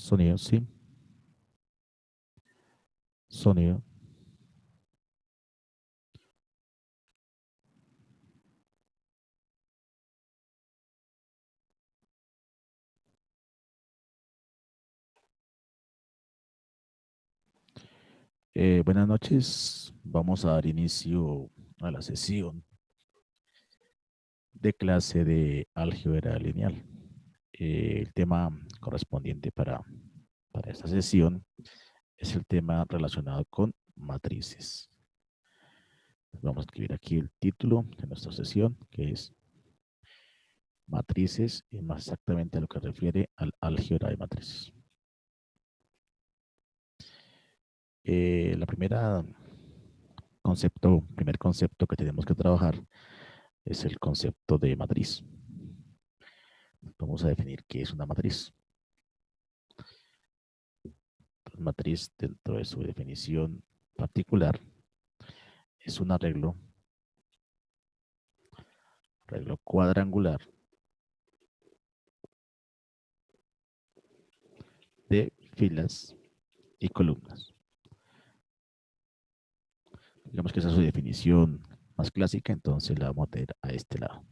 Sonido, sí. Sonido. Buenas noches. Vamos a dar inicio a la sesión de clase de álgebra lineal. El tema correspondiente para esta sesión es el tema relacionado con matrices. Vamos a escribir aquí el título de nuestra sesión, que es matrices, y más exactamente a lo que refiere al álgebra de matrices. La primer concepto que tenemos que trabajar es el concepto de matriz. Vamos a definir qué es una matriz. Matriz, dentro de su definición particular, es un arreglo cuadrangular de filas y columnas. Digamos que esa es su definición más clásica, entonces la vamos a tener a este lado.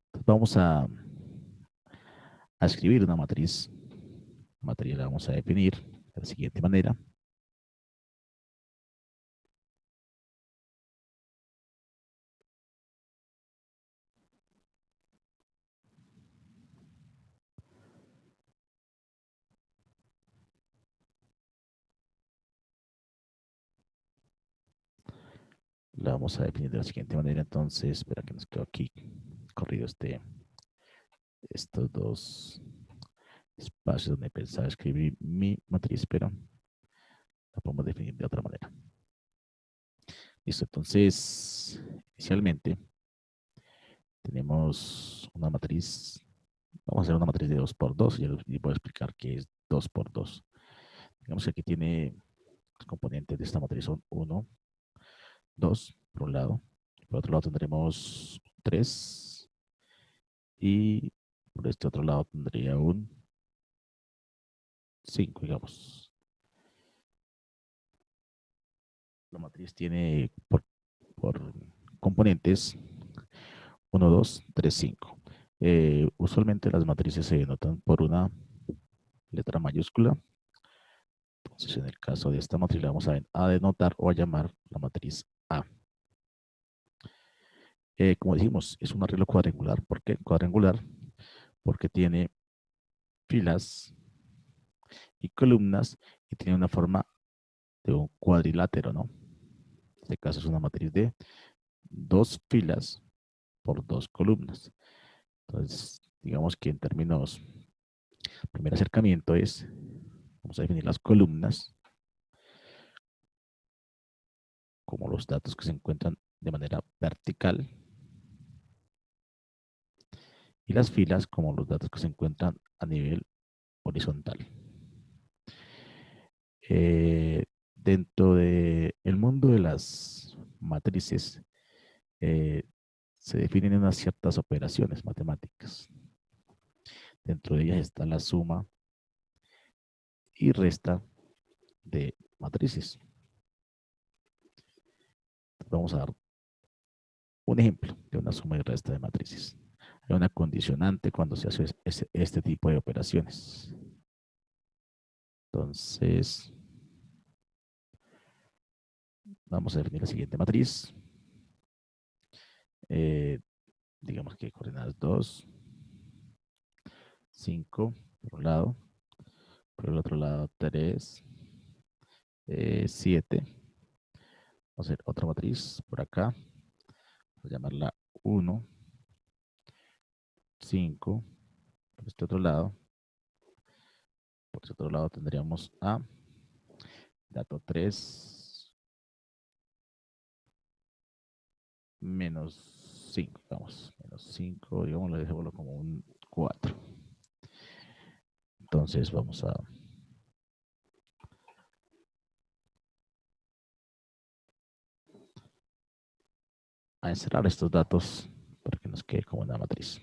Entonces vamos a escribir una matriz. La matriz la vamos a definir de la siguiente manera. La vamos a definir de la siguiente manera. Entonces, espera que nos quedó aquí corrido estos dos espacios donde pensaba escribir mi matriz, pero la podemos definir de otra manera. Listo, entonces, inicialmente tenemos una matriz. Vamos a hacer una matriz de 2 por 2 y voy a explicar qué es 2 por 2. Digamos que aquí tiene los componentes de esta matriz son 1, 2, por un lado. Por otro lado tendremos 3 y por este otro lado tendría un 5, digamos. La matriz tiene por componentes 1, 2, 3, 5. Usualmente las matrices se denotan por una letra mayúscula. Entonces, en el caso de esta matriz, la vamos a denotar o a llamar la matriz A. Como dijimos, es un arreglo cuadrangular. ¿Por qué cuadrangular? Porque tiene filas y columnas y tiene una forma de un cuadrilátero, ¿no? En este caso es una matriz de 2 filas por 2 columnas. Entonces, digamos que en términos, el primer acercamiento es, vamos a definir las columnas como los datos que se encuentran de manera vertical y las filas como los datos que se encuentran a nivel horizontal. Dentro del mundo de las matrices eh, se definen unas ciertas operaciones matemáticas. Dentro de ellas está la suma y resta de matrices. Vamos a dar un ejemplo de una suma y resta de matrices. Hay una condicionante cuando se hace este tipo de operaciones. Entonces, vamos a definir la siguiente matriz. Eh, digamos que coordenadas 2, 5, por un lado, por el otro lado 3, 7. Vamos a hacer otra matriz por acá. Vamos a llamarla 1, 5. Por este otro lado. Por este otro lado tendríamos a dato 3 menos 5. Vamos, menos 5, digamos, le dejémoslo como un 4. Entonces vamos a encerrar estos datos para que nos quede como una matriz.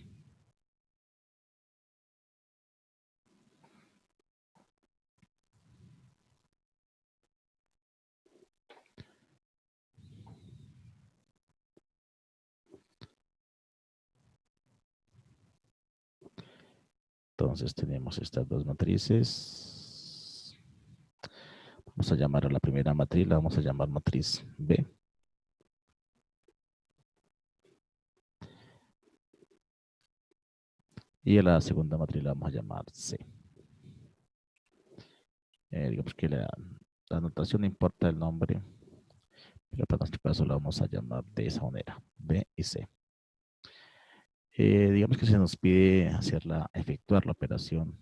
Entonces tenemos estas dos matrices. Vamos a llamar a la primera matriz, la vamos a llamar matriz B. Y a la segunda matriz la vamos a llamar C. Digamos que la notación no importa el nombre, pero para nuestro caso la vamos a llamar de esa manera, B y C. Digamos que se nos pide efectuar la operación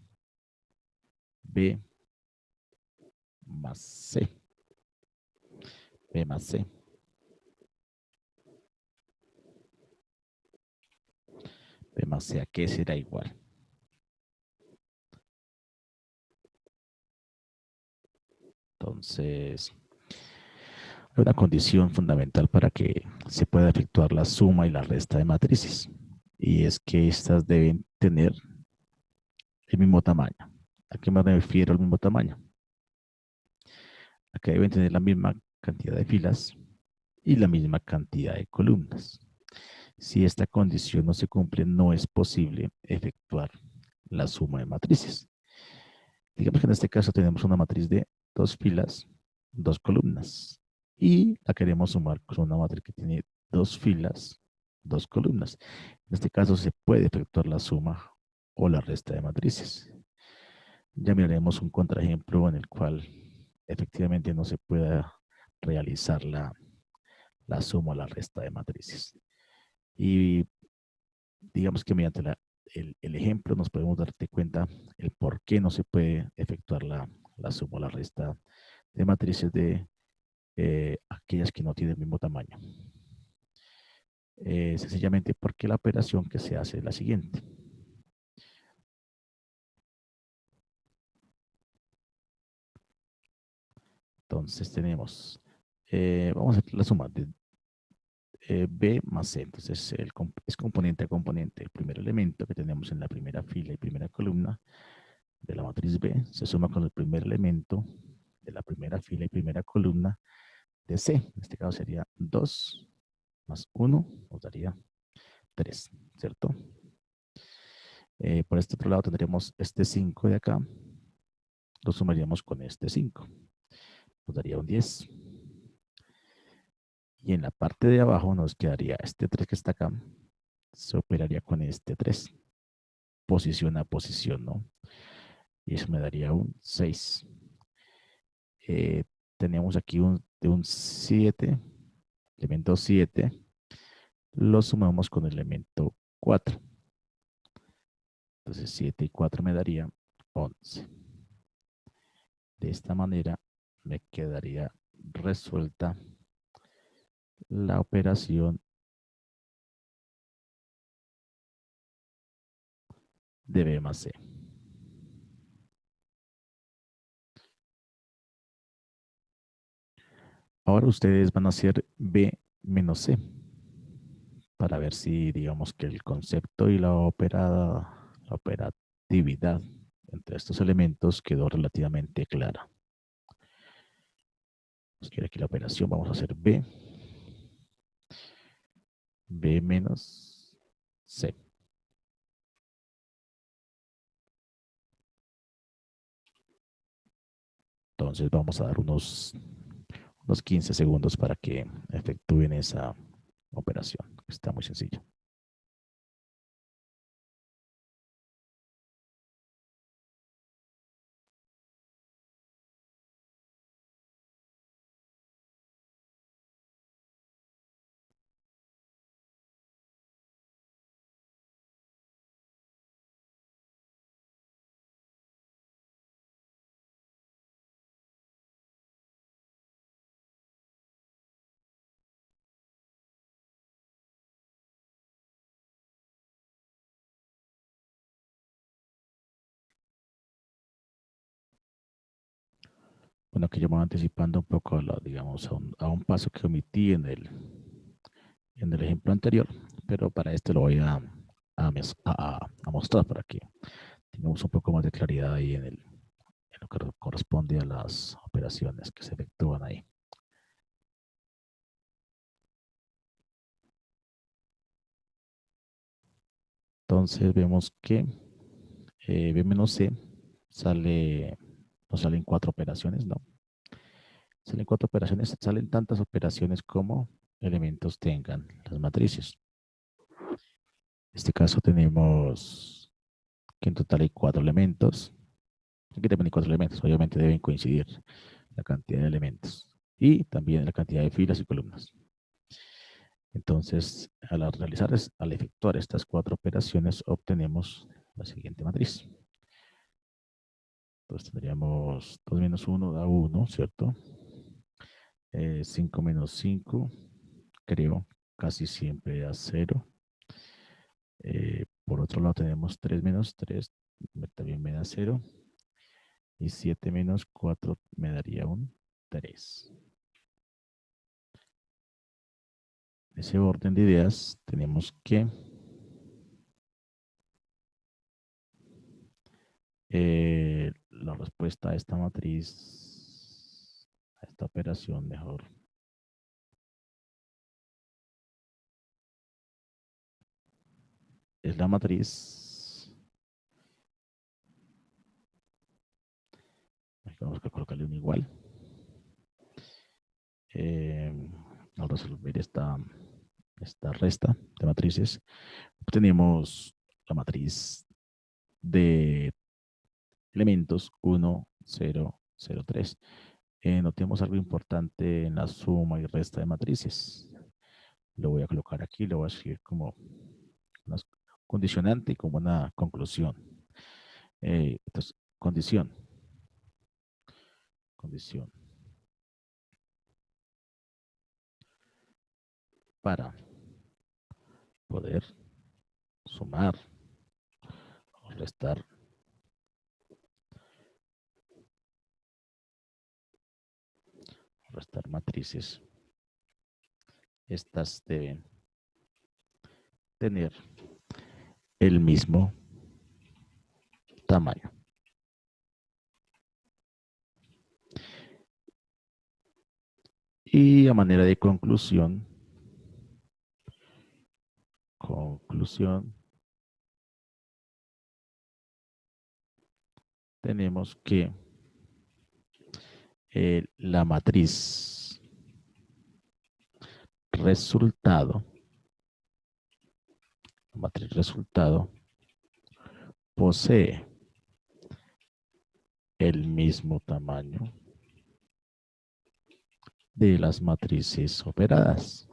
B más C. B más C. B más C a qué será igual. Entonces, hay una condición fundamental para que se pueda efectuar la suma y la resta de matrices. Y es que estas deben tener el mismo tamaño. ¿A qué me refiero al mismo tamaño? A que deben tener la misma cantidad de filas y la misma cantidad de columnas. Si esta condición no se cumple, no es posible efectuar la suma de matrices. Digamos que en este caso tenemos una matriz de 2 filas, 2 columnas. Y la queremos sumar con una matriz que tiene 2 filas, 2 columnas. En este caso se puede efectuar la suma o la resta de matrices. Ya miraremos un contraejemplo en el cual efectivamente no se pueda realizar la suma o la resta de matrices. Y digamos que mediante el ejemplo nos podemos darte cuenta el por qué no se puede efectuar la suma o la resta de matrices de aquellas que no tienen el mismo tamaño. Sencillamente porque la operación que se hace es la siguiente. Entonces tenemos, vamos a hacer la suma de B más C. Entonces es componente a componente. El primer elemento que tenemos en la primera fila y primera columna de la matriz B se suma con el primer elemento de la primera fila y primera columna de C. En este caso sería 2 más 1 nos daría 3, ¿cierto? Por este otro lado tendríamos este 5 de acá. Lo sumaríamos con este 5. Nos daría un 10. Y en la parte de abajo nos quedaría este 3 que está acá. Se operaría con este 3. Posición a posición, ¿no? Y eso me daría un 6. Tenemos aquí de un 7, elemento 7. Lo sumamos con el elemento 4. Entonces 7 y 4 me daría 11. De esta manera me quedaría resuelta la operación de B más C. Ahora ustedes van a hacer B menos C para ver si digamos que el concepto y la operatividad entre estos elementos quedó relativamente clara. Nos quiere aquí la operación, vamos a hacer B menos C. Entonces vamos a dar unos 15 segundos para que efectúen esa operación. Está muy sencillo. Bueno, que yo me voy anticipando un poco, digamos, a un paso que omití en el ejemplo anterior, pero para este lo voy a mostrar para que tengamos un poco más de claridad ahí en lo que corresponde a las operaciones que se efectúan ahí. Entonces vemos que B menos C sale, no salen cuatro operaciones, no. Salen cuatro operaciones, salen tantas operaciones como elementos tengan las matrices. En este caso tenemos que en total hay cuatro elementos. Aquí también hay cuatro elementos, obviamente deben coincidir la cantidad de elementos y también la cantidad de filas y columnas. Entonces, al efectuar estas cuatro operaciones, obtenemos la siguiente matriz. Entonces tendríamos 2 menos 1 da 1, ¿cierto? 5 menos 5, creo, casi siempre da 0. Por otro lado tenemos 3 menos 3, también me da 0. Y 7 menos 4 me daría un 3. En ese orden de ideas tenemos que la respuesta a esta matriz, a esta operación mejor, es la matriz. Vamos a colocarle un igual. Al resolver esta resta de matrices, obtenemos la matriz de elementos 1, 0, 0, 3. Notemos algo importante en la suma y resta de matrices. Lo voy a colocar aquí, lo voy a escribir como una condicionante y como una conclusión. Entonces, condición. Para poder sumar o restar matrices. Estas deben tener el mismo tamaño. Y a manera de conclusión, tenemos que la matriz resultado posee el mismo tamaño de las matrices operadas.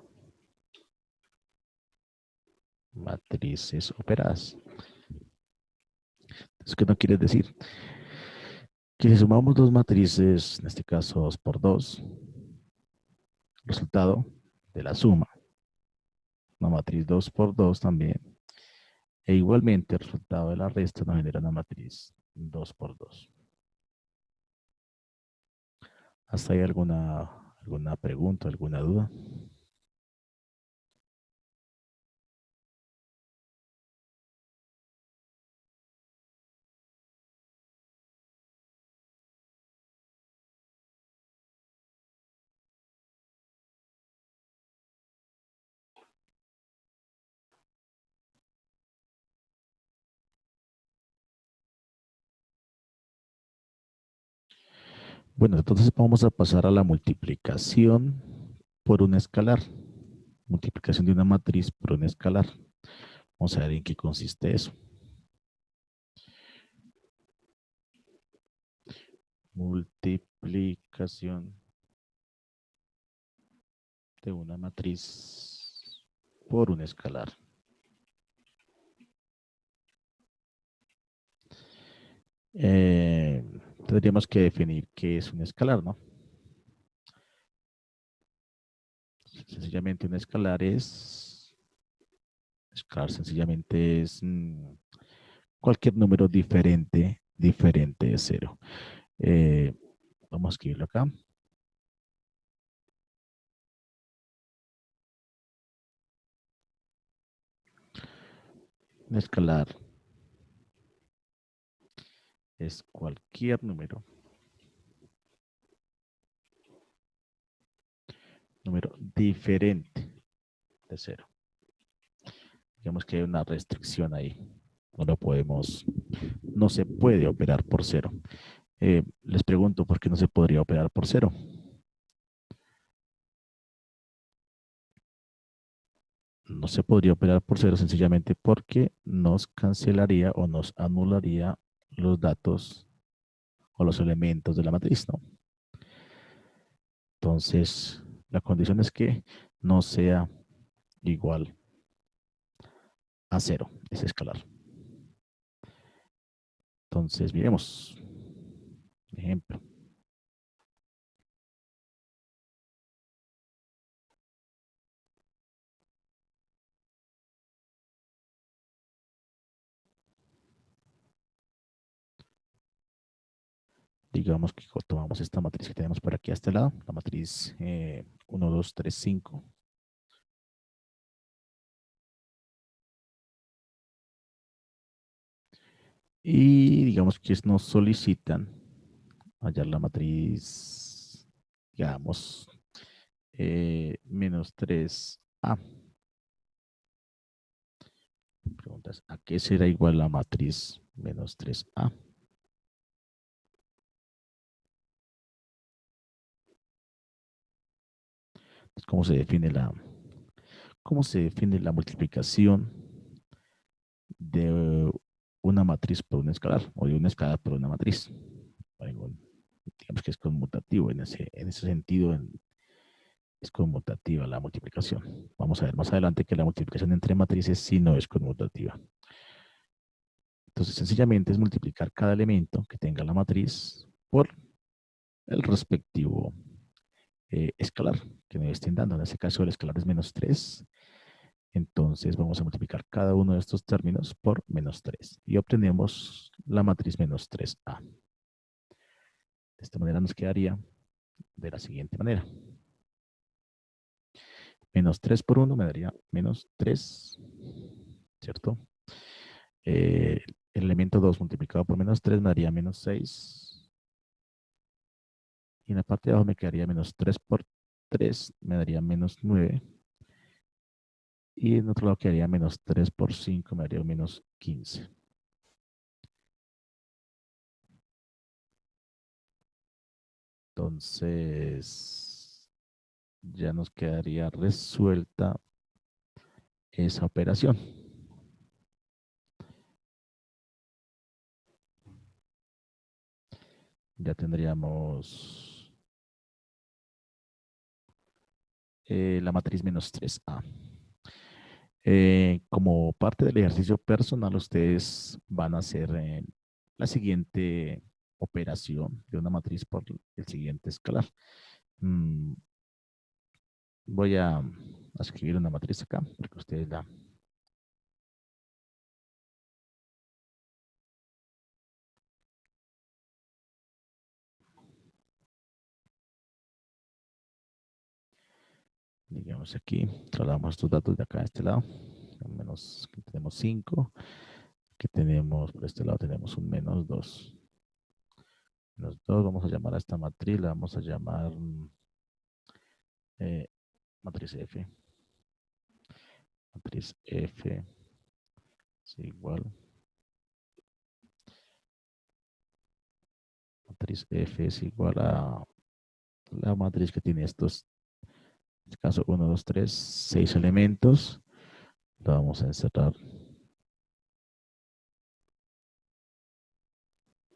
¿Eso qué no quiere decir? Que si sumamos dos matrices, en este caso 2 por 2, resultado de la suma, una matriz 2 por 2 también, e igualmente el resultado de la resta nos genera una matriz 2 por 2. ¿Hasta ahí alguna pregunta, alguna duda? Bueno, entonces vamos a pasar a la multiplicación por un escalar. Multiplicación de una matriz por un escalar. Vamos a ver en qué consiste eso. Multiplicación de una matriz por un escalar. Tendríamos que definir qué es un escalar, ¿no? Sencillamente un escalar sencillamente es cualquier número diferente de cero. Vamos a escribirlo acá. Un escalar es cualquier número diferente de cero. Digamos que hay una restricción ahí. no se puede operar por cero. Les pregunto por qué no se podría operar por cero. No se podría operar por cero sencillamente porque nos cancelaría o nos anularía los datos o los elementos de la matriz, ¿no? Entonces, la condición es que no sea igual a cero, es escalar. Entonces, miremos. Ejemplo. Digamos que tomamos esta matriz que tenemos por aquí a este lado, la matriz 1, 2, 3, 5. Y digamos que nos solicitan hallar la matriz, digamos, menos 3A. Preguntas, ¿a qué será igual la matriz menos 3A? ¿Cómo se define la multiplicación de una matriz por un escalar o de una escalar por una matriz? Digamos que es conmutativo en ese sentido, es conmutativa la multiplicación. Vamos a ver más adelante que la multiplicación entre matrices sí no es conmutativa. Entonces, sencillamente es multiplicar cada elemento que tenga la matriz por el respectivo escalar que me estén dando. En este caso, el escalar es menos 3. Entonces, vamos a multiplicar cada uno de estos términos por menos 3 y obtenemos la matriz menos 3A. De esta manera nos quedaría de la siguiente manera. Menos 3 por 1 me daría menos 3, ¿cierto? El elemento 2 multiplicado por menos 3 me daría menos 6. Y en la parte de abajo me quedaría menos 3 por 3, me daría menos 9. Y en otro lado quedaría menos 3 por 5, me daría menos 15. Entonces, ya nos quedaría resuelta esa operación. Ya tendríamos la matriz menos 3A. Como parte del ejercicio personal, ustedes van a hacer la siguiente operación de una matriz por el siguiente escalar. Voy a escribir una matriz acá para que ustedes la... Digamos aquí, trasladamos estos datos de acá a este lado. Menos, tenemos 5. Que tenemos, por este lado tenemos un menos 2. Menos 2, vamos a llamar a esta matriz, la vamos a llamar eh, matriz F. Matriz F es igual. Matriz F es igual a la matriz que tiene estos, en este caso 1, 2, 3, 6 elementos. Lo vamos a encerrar.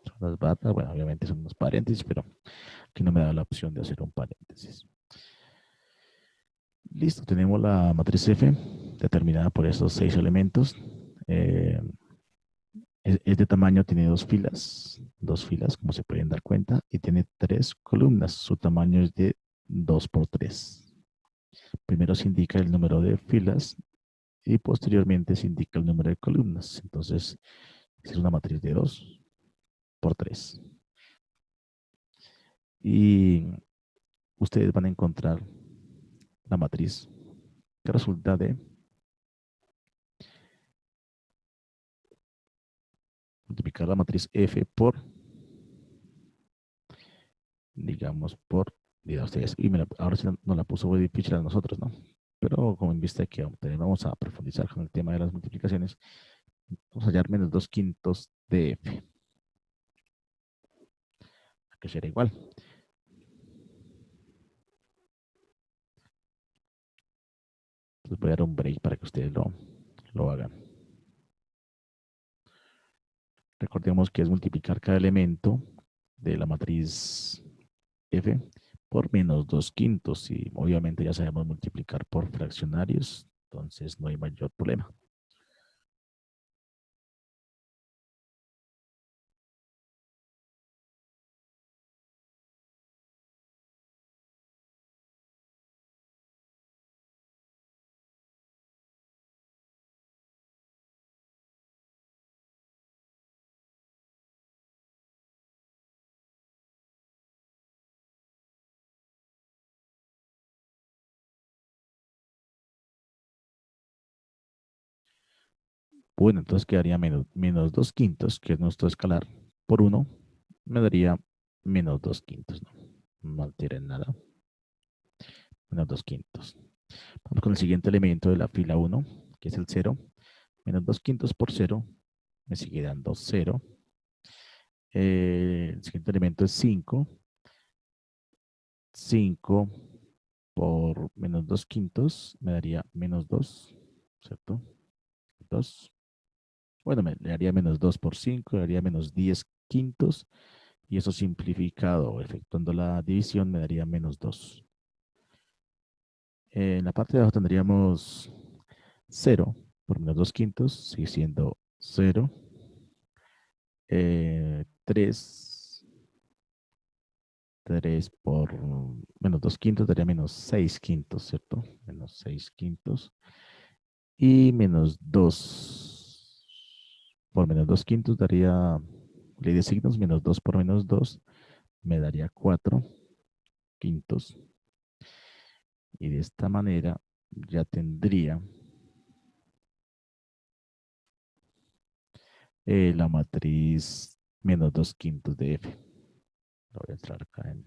Son las barras, bueno, obviamente son unos paréntesis, pero aquí no me da la opción de hacer un paréntesis. Listo, tenemos la matriz F determinada por estos 6 elementos. Es de tamaño, tiene dos filas, como se pueden dar cuenta, y tiene 3 columnas. Su tamaño es de 2 por 3. Primero se indica el número de filas y posteriormente se indica el número de columnas. Entonces, es una matriz de 2 por 3. Y ustedes van a encontrar la matriz que resulta de multiplicar la matriz F por, digamos, por, dirá ustedes, y ahora sí nos la puso muy difícil a nosotros, ¿no? Pero como en vista que vamos a profundizar con el tema de las multiplicaciones, Vamos a hallar menos 2 quintos de f, que será igual. Les voy a dar un break para que ustedes lo hagan. Recordemos que es multiplicar cada elemento de la matriz f por menos 2 quintos. Y obviamente ya sabemos multiplicar por fraccionarios, entonces no hay mayor problema. Bueno, entonces quedaría menos 2 quintos, que es nuestro escalar, por uno me daría menos 2 quintos. No alteren nada. Menos 2 quintos. Vamos con el siguiente elemento de la fila uno, que es el cero. Menos 2 quintos por cero me sigue dando cero. El siguiente elemento es 5. 5 por menos 2 quintos me daría menos 2, ¿cierto? 2. Bueno, me daría menos 2 por 5, me daría menos 10 quintos. Y eso simplificado, efectuando la división, me daría menos 2. En la parte de abajo tendríamos 0 por menos 2 quintos, sigue siendo 0. 3, 3 por menos 2 quintos daría menos 6 quintos, ¿cierto? Menos 6 quintos. Y menos 2 por menos 2 quintos daría, ley de signos, menos 2 por menos 2 me daría 4 quintos. Y de esta manera ya tendría la matriz menos 2 quintos de F. Lo voy a entrar acá en.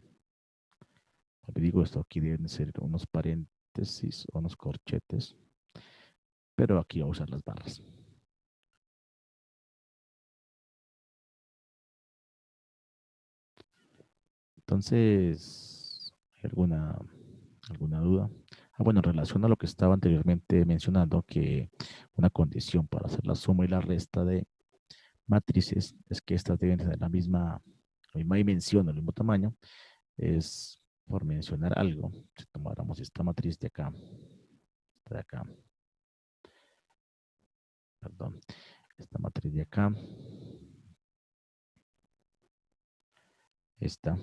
Como digo, esto aquí deben ser unos paréntesis o unos corchetes. Pero aquí voy a usar las barras. Entonces, ¿hay alguna duda? Bueno, en relación a lo que estaba anteriormente mencionando, que una condición para hacer la suma y la resta de matrices es que estas deben tener la misma dimensión, el mismo tamaño, es por mencionar algo. Si tomáramos esta matriz de acá, perdón, esta matriz de acá, esta,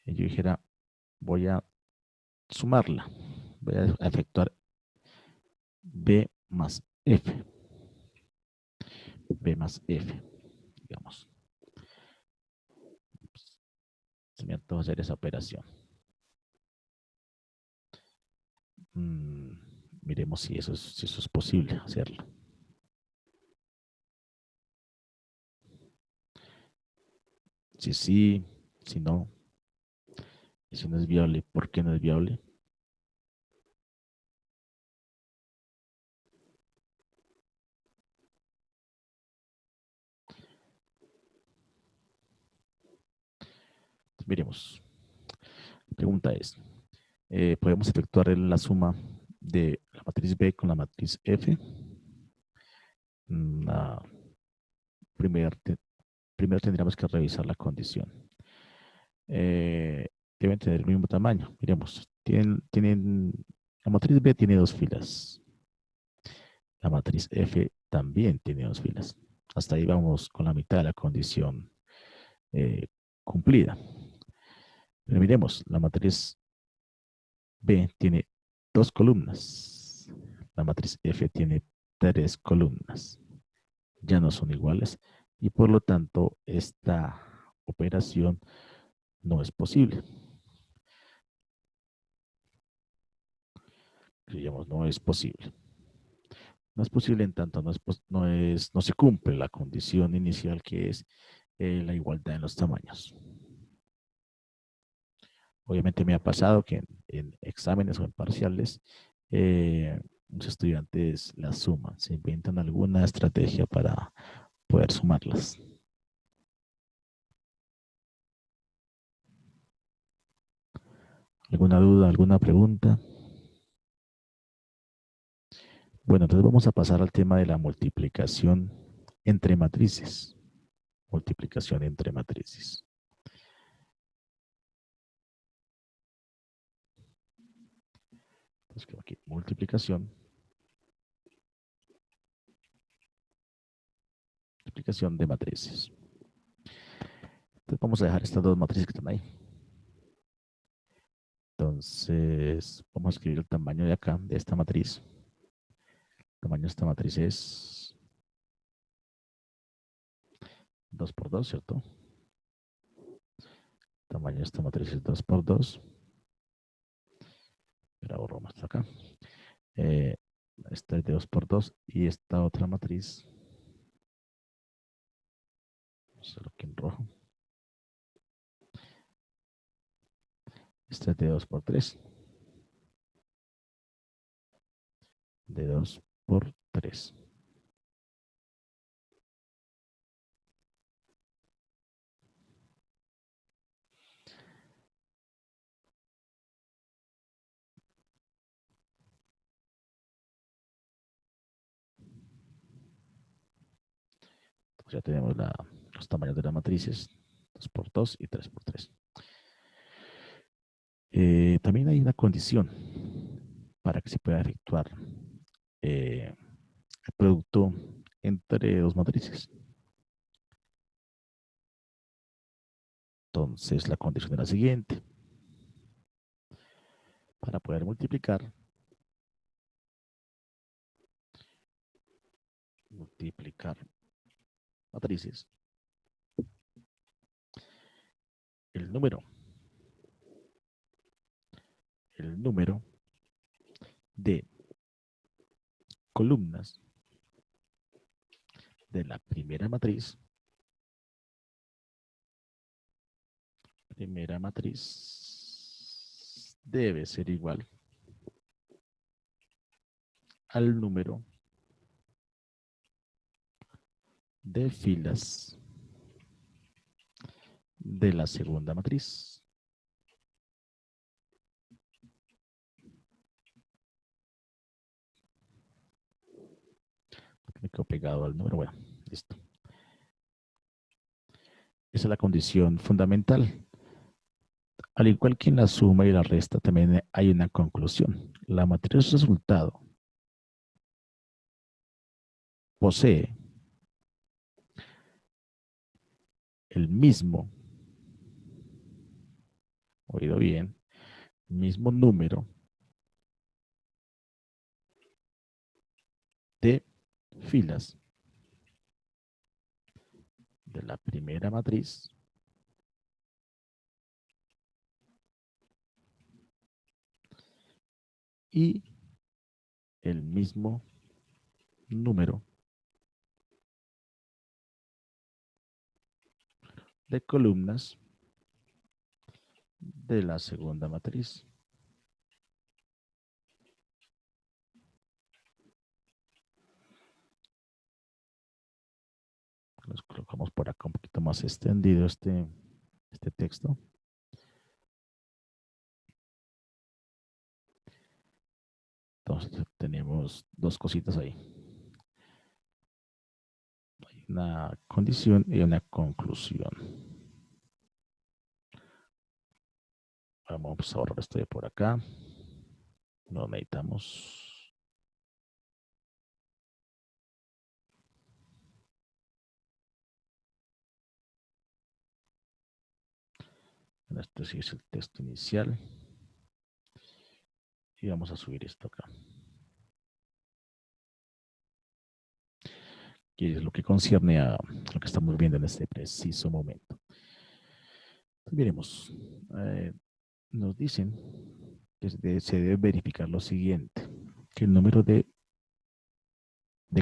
y yo dijera, voy a sumarla, voy a efectuar B más F, B más F, digamos. Se me antoja hacer esa operación. Mm, miremos si eso es posible hacerlo. Si sí, si no, y si no es viable, ¿por qué no es viable? Miremos. La pregunta es, ¿podemos efectuar la suma de la matriz B con la matriz F? La primero, primero tendríamos que revisar la condición. Deben tener el mismo tamaño. Miremos, la matriz B tiene dos filas. La matriz F también tiene dos filas. Hasta ahí vamos con la mitad de la condición eh, cumplida. Pero miremos, la matriz B tiene dos columnas. La matriz F tiene tres columnas. Ya no son iguales y por lo tanto esta operación no es posible. Digamos, no es posible. No es posible en tanto no se cumple la condición inicial que es la igualdad en los tamaños. Obviamente me ha pasado que en exámenes o en parciales Los estudiantes las suman, se inventan alguna estrategia para poder sumarlas. ¿Alguna duda, alguna pregunta? Bueno, entonces vamos a pasar al tema de la multiplicación entre matrices. Multiplicación entre matrices. Entonces, aquí, multiplicación. Multiplicación de matrices. Entonces vamos a dejar estas dos matrices que están ahí. Entonces, vamos a escribir el tamaño de acá, de esta matriz. El tamaño de esta matriz es 2 por 2, ¿cierto? El tamaño de esta matriz es 2 por 2. Pero ahorro más acá. Eh, esta es de 2 por 2 y esta otra matriz, solo que en rojo. Esta es de 2 por 3. De 2 por 3. Entonces ya tenemos los tamaños de las matrices, 2 por 2 y 3 por 3. También hay una condición para que se pueda efectuar el producto entre dos matrices. Entonces la condición es la siguiente. Para poder multiplicar matrices, el número de columnas de la primera matriz debe ser igual al número de filas de la segunda matriz. Me quedo pegado al número. Bueno, listo. Esa es la condición fundamental. Al igual que en la suma y la resta, también hay una conclusión. La matriz resultado posee el mismo, oído bien, mismo número de filas de la primera matriz y el mismo número de columnas de la segunda matriz. Nos colocamos por acá un poquito más extendido este texto. Entonces tenemos dos cositas ahí. Hay una condición y una conclusión. Vamos a borrar esto de por acá. No necesitamos. Este sí es el texto inicial. Y vamos a subir esto acá. Que es lo que concierne a lo que estamos viendo en este preciso momento. Entonces, miremos. Nos dicen que se debe verificar lo siguiente. Que el número de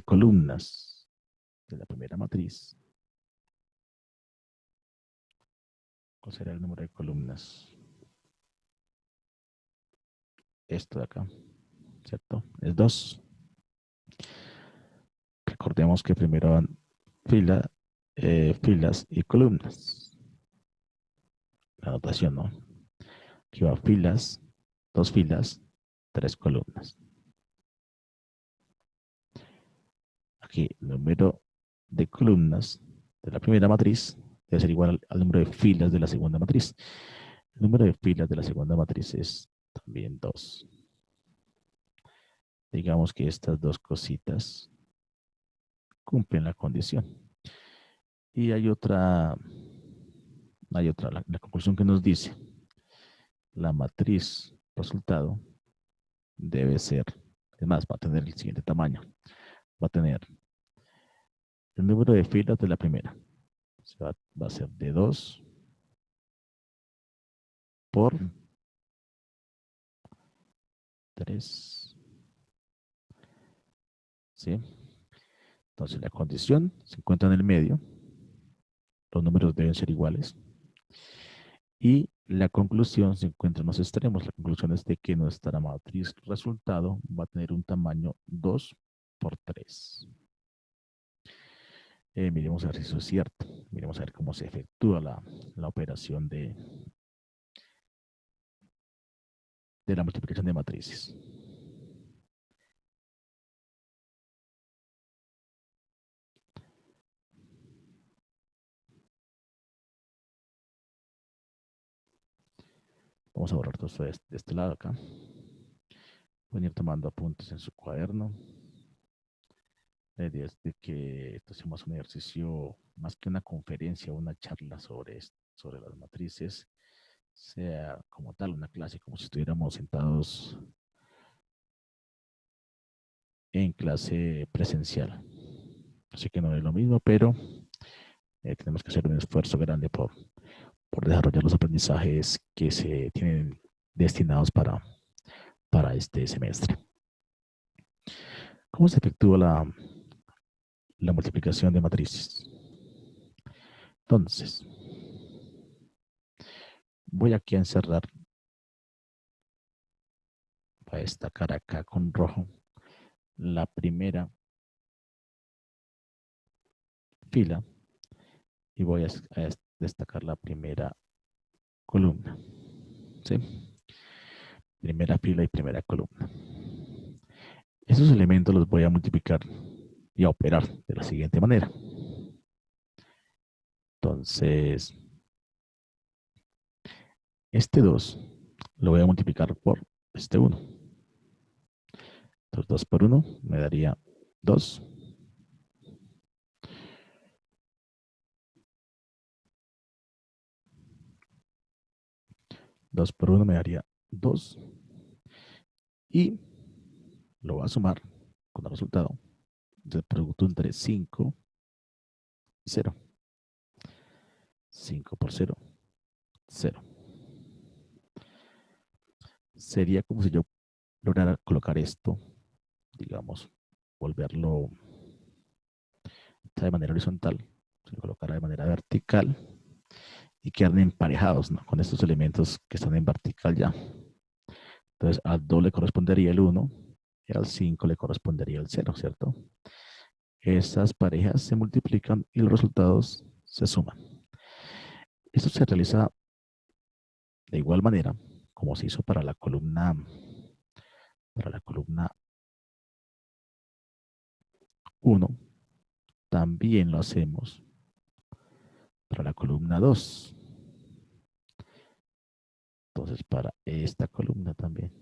columnas de la primera matriz. ¿Cuál será el número de columnas? Esto de acá. ¿cierto? Es 2. Recordemos que primero van filas y columnas. La notación, ¿no? Aquí va filas, 2 filas, 3 columnas. Aquí el número de columnas de la primera matriz debe ser igual al número de filas de la segunda matriz. El número de filas de la segunda matriz es también 2. Digamos que estas dos cositas cumplen la condición. Y hay otra, la conclusión que nos dice, la matriz resultado debe ser, es más, va a tener el siguiente tamaño. Va a tener el número de filas de la primera. Va a ser de 2 por 3. ¿Sí? Entonces la condición se encuentra en el medio. Los números deben ser iguales. Y la conclusión se encuentra en los extremos. La conclusión es de que nuestra matriz resultado va a tener un tamaño 2 por 3. Miremos a ver si eso es cierto. Miremos a ver cómo se efectúa la operación de la multiplicación de matrices. Vamos a borrar todo esto de este lado acá. Pueden ir tomando apuntes en su cuaderno. La idea es de que esto sea más un ejercicio, más que una conferencia o una charla sobre las matrices, sea como tal una clase, como si estuviéramos sentados en clase presencial. Así que no es lo mismo, pero tenemos que hacer un esfuerzo grande por desarrollar los aprendizajes que se tienen destinados para este semestre. ¿Cómo se efectúa la multiplicación de matrices? Entonces, voy aquí a encerrar, voy a destacar acá con rojo la primera fila y voy a destacar la primera columna. ¿Sí? Primera fila y primera columna. Esos elementos los voy a multiplicar y a operar de la siguiente manera. Entonces, este 2 lo voy a multiplicar por este 1. Entonces 2 por 1 me daría 2. 2 por 1 me daría 2. Y lo voy a sumar con el resultado del producto entre 5 y 0. 5 por 0, 0. Sería como si yo lograra colocar esto, digamos, volverlo de manera horizontal, si lo colocara de manera vertical y quedan emparejados, ¿no? Con estos elementos que están en vertical ya. Entonces al 2 le correspondería el 1 y al 5 le correspondería el 0, ¿cierto? Esas parejas se multiplican y los resultados se suman. Esto se realiza de igual manera como se hizo para la columna 1, también lo hacemos para la columna 2. Entonces, para esta columna también.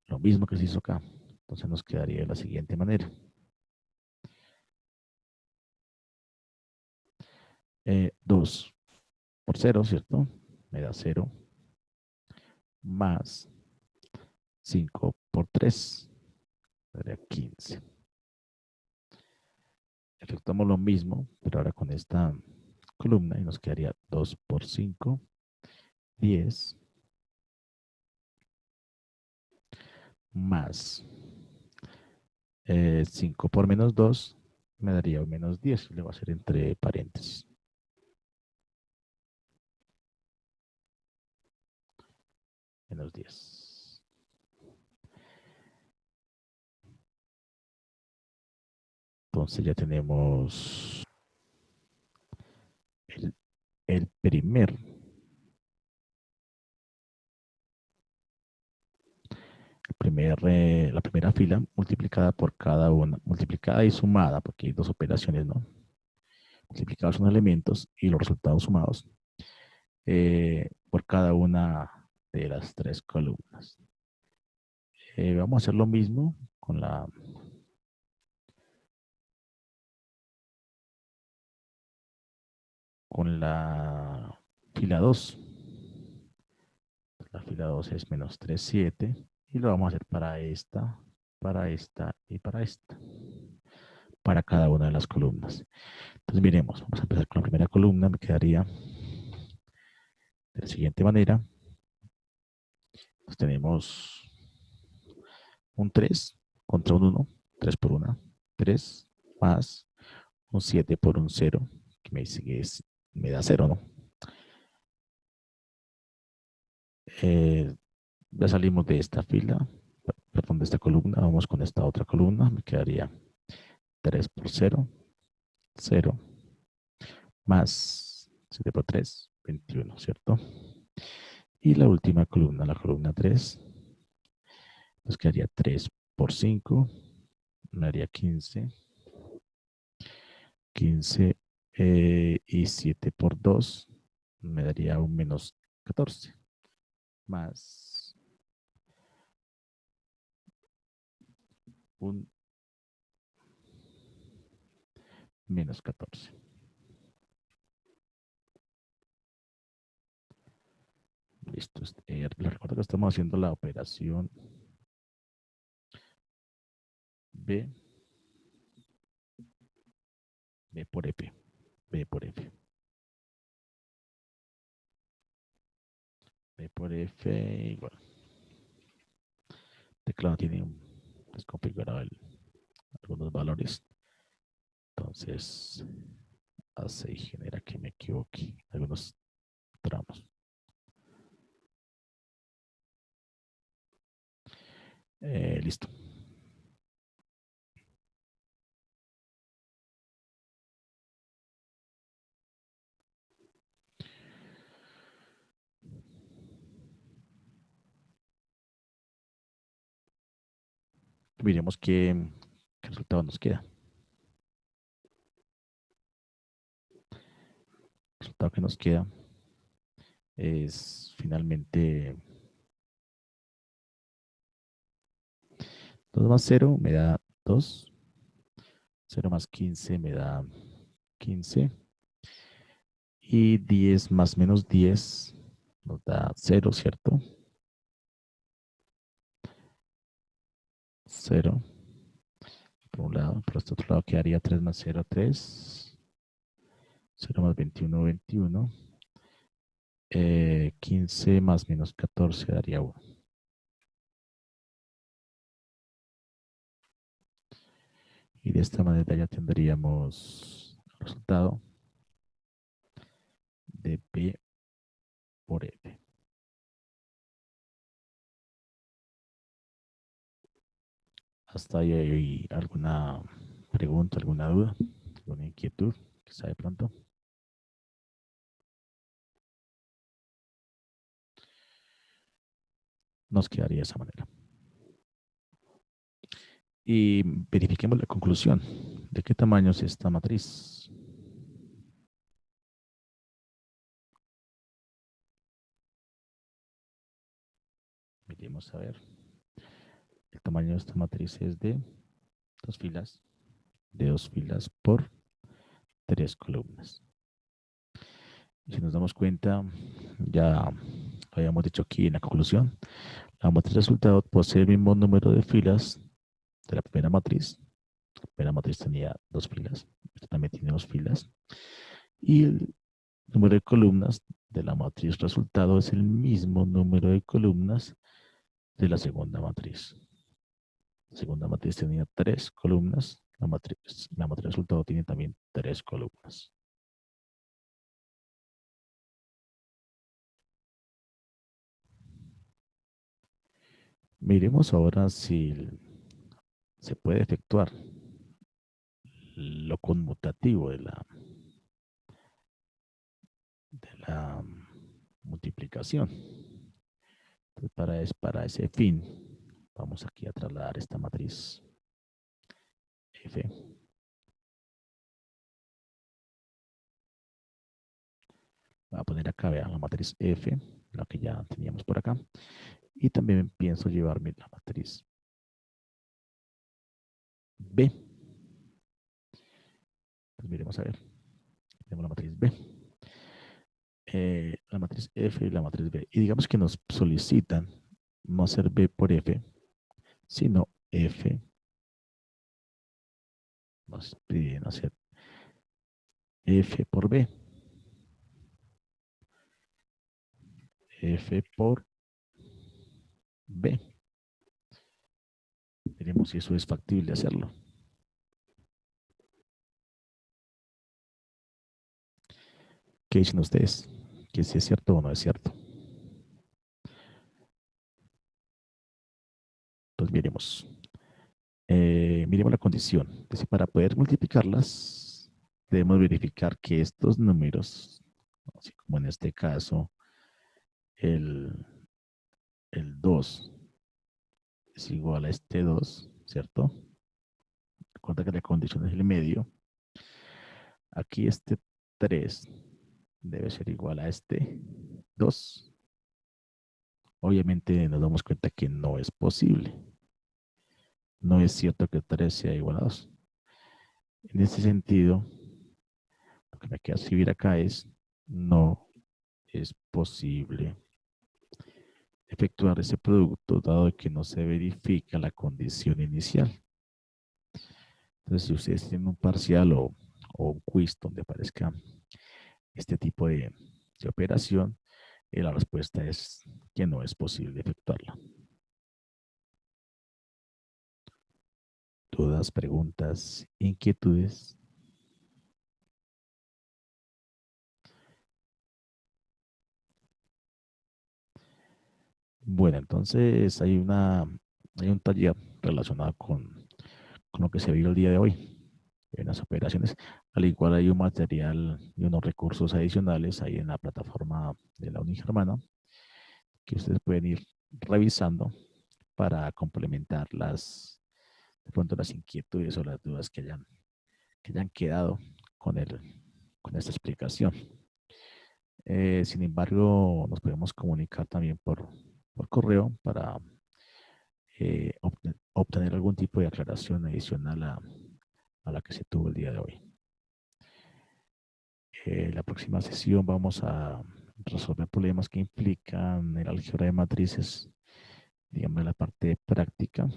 Lo mismo que se hizo acá. Entonces nos quedaría de la siguiente manera. 2 por 0, ¿cierto? Me da 0 más 5 por 3. Me daría 15. Efectuamos lo mismo, pero ahora con esta columna y nos quedaría 2 por 5, 10 más 5 por menos 2 me daría un menos 10. Le voy a hacer entre paréntesis. Menos 10. Entonces ya tenemos el, el primer, la primera fila multiplicada por cada una, multiplicada y sumada, porque hay dos operaciones, ¿no? Multiplicados son elementos y los resultados sumados por cada una de las tres columnas. Vamos a hacer lo mismo con la fila 2. La fila 2 es menos 3 7 y lo vamos a hacer para esta y para esta, para cada una de las columnas. Entonces miremos, vamos a empezar con la primera columna, me quedaría de la siguiente manera. Pues tenemos un 3 contra un 1, 3 por 1, 3 más un 7 por un 0, que me dice que me da 0, ¿no? Ya salimos de esta fila, perdón, de esta columna, vamos con esta otra columna, me quedaría 3 por 0, 0, más 7 por 3, 21, ¿cierto? Y la última columna, la columna 3, nos quedaría 3 por 5, me daría 15, 15 y 7 por 2, me daría un menos 14, más un menos 14. Listo. Les recuerdo que estamos haciendo la operación B, B por F, B por F, B por F igual. Teclado tiene desconfigurado algunos valores. Entonces hace y genera que me equivoque algunos tramos. Listo. Miremos qué resultado nos queda. El resultado que nos queda es finalmente 2 más 0 me da 2. 0 más 15 me da 15. Y 10 más menos 10 nos da 0, ¿cierto? 0 por un lado. Por este otro lado quedaría 3 más 0, 3. 0 más 21, 21. 15 más menos 14 daría 1. Y de esta manera ya tendríamos el resultado de P por F. ¿Hasta ahí hay alguna pregunta, alguna duda, alguna inquietud? Quizá de pronto. Nos quedaría de esa manera. Y verifiquemos la conclusión. ¿De qué tamaño es esta matriz? Miremos a ver. El tamaño de esta matriz es de 2 filas, de 2 filas por 3 columnas. Y si nos damos cuenta, ya habíamos dicho aquí en la conclusión, la matriz resultado posee el mismo número de filas de la primera matriz. La primera matriz tenía 2 filas, esta también tiene 2 filas. Y el número de columnas de la matriz resultado es el mismo número de columnas de la segunda matriz. La segunda matriz tenía 3 columnas, la matriz resultado tiene también 3 columnas. Miremos ahora si se puede efectuar lo conmutativo de la multiplicación. Entonces, para ese fin, vamos aquí a trasladar esta matriz F. Voy a poner acá, vean, la matriz F, la que ya teníamos por acá. Y también pienso llevarme la matriz B. Pues miremos a ver. Tenemos la matriz B. La matriz F y la matriz B. Y digamos que nos solicitan no hacer B por F, sino F. Nos piden hacer F por B. F por B. Veremos si eso es factible hacerlo. ¿Qué dicen ustedes? ¿Que si es cierto o no es cierto? Pues miremos. Miremos la condición. Dice, para poder multiplicarlas, debemos verificar que estos números, así como en este caso, el, el 2 es igual a este 2, ¿cierto? Recuerda que la condición es el medio. Aquí este 3 debe ser igual a este 2. Obviamente nos damos cuenta que no es posible. No es cierto que 3 sea igual a 2. En este sentido, lo que me queda escribir acá es no es posible efectuar ese producto dado que no se verifica la condición inicial. Entonces, si ustedes tienen un parcial o un quiz donde aparezca este tipo de operación, la respuesta es que no es posible efectuarla. ¿Dudas, preguntas, inquietudes? Bueno, entonces hay un taller relacionado con lo que se vio el día de hoy en las operaciones. Al igual hay un material y unos recursos adicionales ahí en la plataforma de la Unigermana que ustedes pueden ir revisando para complementar de pronto las inquietudes o las dudas que hayan quedado con, con esta explicación. Sin embargo, nos podemos comunicar también por correo para obtener algún tipo de aclaración adicional a la que se tuvo el día de hoy. La próxima sesión vamos a resolver problemas que implican el álgebra de matrices, digamos, la parte práctica.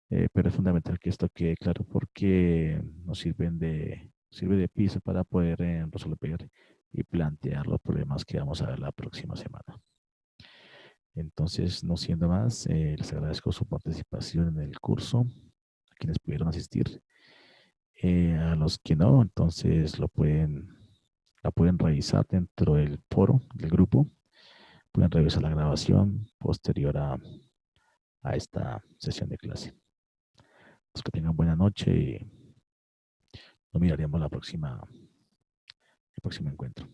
Pero es fundamental que esto quede claro porque sirve de piso para poder resolver y plantear los problemas que vamos a ver la próxima semana. Entonces, no siendo más, les agradezco su participación en el curso, a quienes pudieron asistir. A los que no, entonces la pueden revisar dentro del foro del grupo. Pueden revisar la grabación posterior a esta sesión de clase. Pues que tengan buena noche y nos miraremos el próximo encuentro.